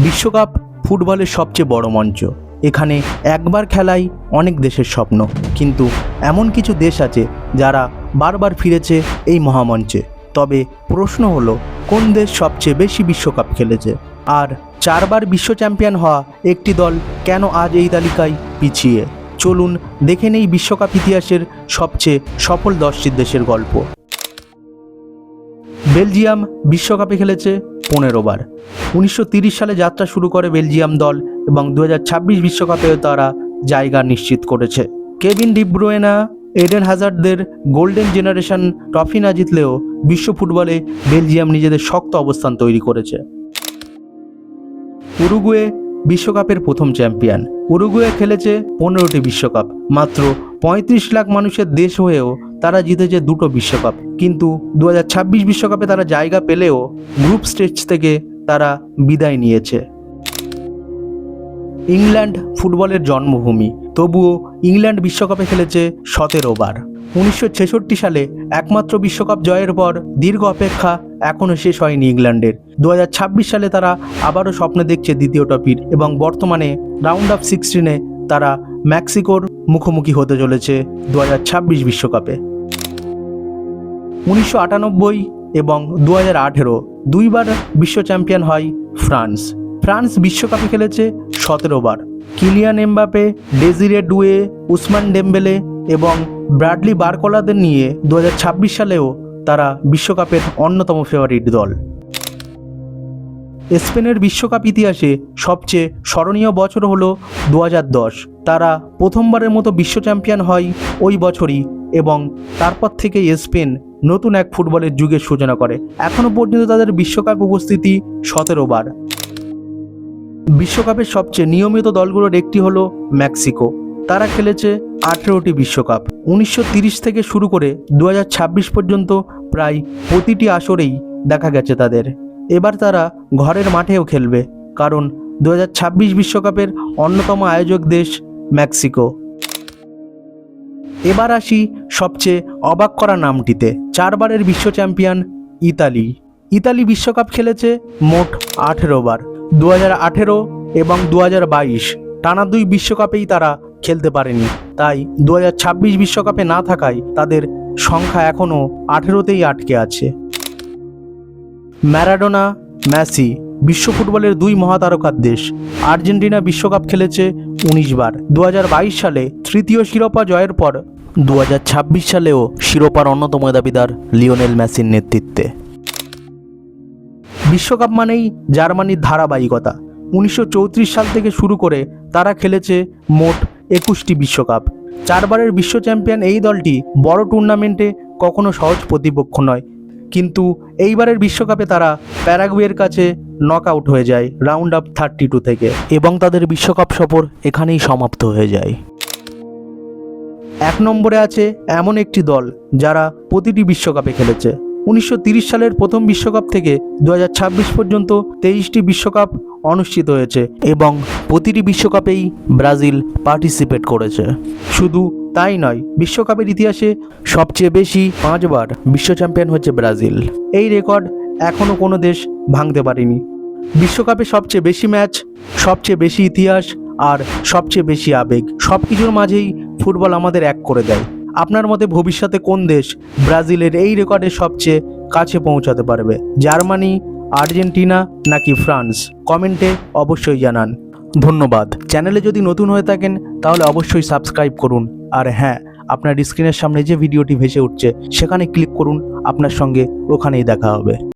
বিশ্বকাপ ফুটবলের সবচেয়ে বড় মঞ্চ। এখানে একবার খেলাই অনেক দেশের স্বপ্ন, কিন্তু এমন কিছু দেশ আছে যারা বারবার ফিরেছে এই মহামঞ্চে। তবে প্রশ্ন হলো, কোন দেশ সবচেয়ে বেশি বিশ্বকাপ খেলেছে? আর 4 বার বিশ্ব চ্যাম্পিয়ন হওয়া একটি দল কেন আজ এই তালিকায় পিছিয়ে? চলুন দেখে নেই বিশ্বকাপ ইতিহাসের সবচেয়ে সফল 10টি দেশের গল্প। বেলজিয়াম বিশ্বকাপে খেলেছে 15 বার। 1930 সালে যাত্রা শুরু করে বেলজিয়াম দল এবং 2026 বিশ্বকাপেও তারা জায়গা নিশ্চিত করেছে। কেভিন ডি ব্রুয়েনা, এডেন হ্যাজার্ডদের গোল্ডেন জেনারেশন ট্রফি না জিতলেও বিশ্ব ফুটবলে বেলজিয়াম নিজেদের শক্ত অবস্থান তৈরি করেছে। উরুগুয়ে বিশ্বকাপের প্রথম চ্যাম্পিয়ন। উরুগুয়ে খেলেছে 15টি বিশ্বকাপ। মাত্র 35 লাখ মানুষের দেশ হয়েও তারা জিতেছে 2টো বিশ্বকাপ। কিন্তু 2026 বিশ্বকাপে তারা জায়গা পেলেও গ্রুপ স্টেজ থেকে তারা বিদায় নিয়েছে। ইংল্যান্ড ফুটবলের জন্মভূমি, তবুও ইংল্যান্ড বিশ্বকাপে খেলেছে 17 বার। 1966 সালে একমাত্র বিশ্বকাপ জয়ের পর দীর্ঘ অপেক্ষা এখনও শেষ হয়নি ইংল্যান্ডের। 2026 সালে তারা আবারও স্বপ্ন দেখছে দ্বিতীয় ট্রফির এবং বর্তমানে রাউন্ড অফ 16-এ তারা মেক্সিকোর মুখোমুখি হতে চলেছে 2026 বিশ্বকাপে। 1998 এবং 2018 দুইবার বিশ্ব চ্যাম্পিয়ন হয় ফ্রান্স। ফ্রান্স বিশ্বকাপে খেলেছে 17 বার। Kylian Mbappe, Desire Doue, Ousmane Dembele এবং ব্র্যাডলি বারকোলাদের নিয়ে 2026 সালেও তারা বিশ্বকাপের অন্যতম ফেভারিট দল। স্পেনের বিশ্বকাপ ইতিহাসে সবচেয়ে স্মরণীয় বছর হলো 2010। তারা প্রথমবারের মতো বিশ্ব চ্যাম্পিয়ন হয় ওই বছরই এবং তারপর থেকে স্পেন নতুন এক ফুটবলের যুগের সূচনা করে। এখনও পর্যন্ত তাদের বিশ্বকাপ উপস্থিতি 17 বার। বিশ্বকাপের সবচেয়ে নিয়মিত দলগুলোর একটি হলো মেক্সিকো। তারা খেলেছে 18টি বিশ্বকাপ। 1930 থেকে শুরু করে 2026 পর্যন্ত প্রায় প্রতিটি আসরেই দেখা গেছে তাদের। এবার তারা ঘরের মাঠেও খেলবে, কারণ 2026 বিশ্বকাপের অন্যতম আয়োজক দেশ মেক্সিকো। এবার আসি সবচেয়ে অবাক করা নামটিতে। 4 বারের বিশ্ব চ্যাম্পিয়ন ইতালি। ইতালি বিশ্বকাপ খেলেছে মোট 18 বার। 2018 এবং 2022 টানা 2 বিশ্বকাপেই তারা খেলতে পারেনি। তাই 2026 বিশ্বকাপে না থাকায় তাদের সংখ্যা এখনও 18তেই আটকে আছে। ম্যারাডোনা, মেসি বিশ্ব ফুটবলের 2 মহাতারকার দেশ। আর্জেন্টিনা বিশ্বকাপ খেলেছে 19 বার। 2022 সালে তৃতীয় শিরোপা জয়ের পর 2026 সালেও শিরোপার অন্যতম দাবিদার লিওনেল মেসির নেতৃত্বে। বিশ্বকাপ মানেই জার্মানির ধারাবাহিকতা। 1934 সাল থেকে শুরু করে তারা খেলেছে মোট 21টি বিশ্বকাপ। 4 বারের বিশ্ব চ্যাম্পিয়ন এই দলটি বড় টুর্নামেন্টে কখনো সহজ প্রতিপক্ষ নয়, কিন্তু এইবারের বিশ্বকাপে তারা প্যারাগুয়ের কাছে নক আউট হয়ে যায় রাউন্ড অফ 32 থেকে এবং তাদের বিশ্বকাপ সফর এখানেই সমাপ্ত হয়ে যায়। 1 নম্বরে আছে এমন একটি দল যারা প্রতিটি বিশ্বকাপে খেলেছে। 1930 সালের প্রথম বিশ্বকাপ থেকে 2026 পর্যন্ত 23টি বিশ্বকাপ অনুষ্ঠিত হয়েছে এবং প্রতিটি বিশ্বকাপেই ব্রাজিল পার্টিসিপেট করেছে। শুধু তাই নয়, বিশ্বকাপের ইতিহাসে সবচেয়ে বেশি 5 বার বিশ্ব চ্যাম্পিয়ন হচ্ছে ব্রাজিল। এই রেকর্ড এখনও কোনো দেশ ভাঙতে পারেনি। বিশ্বকাপে সবচেয়ে বেশি ম্যাচ, সবচেয়ে বেশি ইতিহাস আর সবচেয়ে বেশি আবেগ, সব কিছুর মাঝেই ফুটবল আমাদের এক করে দেয়। আপনার মতে ভবিষ্যতে কোন দেশ ব্রাজিলের এই রেকর্ডের সবচেয়ে কাছে পৌঁছাতে পারবে? জার্মানি, আর্জেন্টিনা নাকি ফ্রান্স? কমেন্টে অবশ্যই জানান। ধন্যবাদ। চ্যানেলে যদি নতুন হয়ে থাকেন তাহলে অবশ্যই সাবস্ক্রাইব করুন। আর হ্যাঁ, আপনার স্ক্রিনের সামনে যে ভিডিওটি ভেসে উঠছে সেখানে ক্লিক করুন। আপনার সঙ্গে ওখানেই দেখা হবে।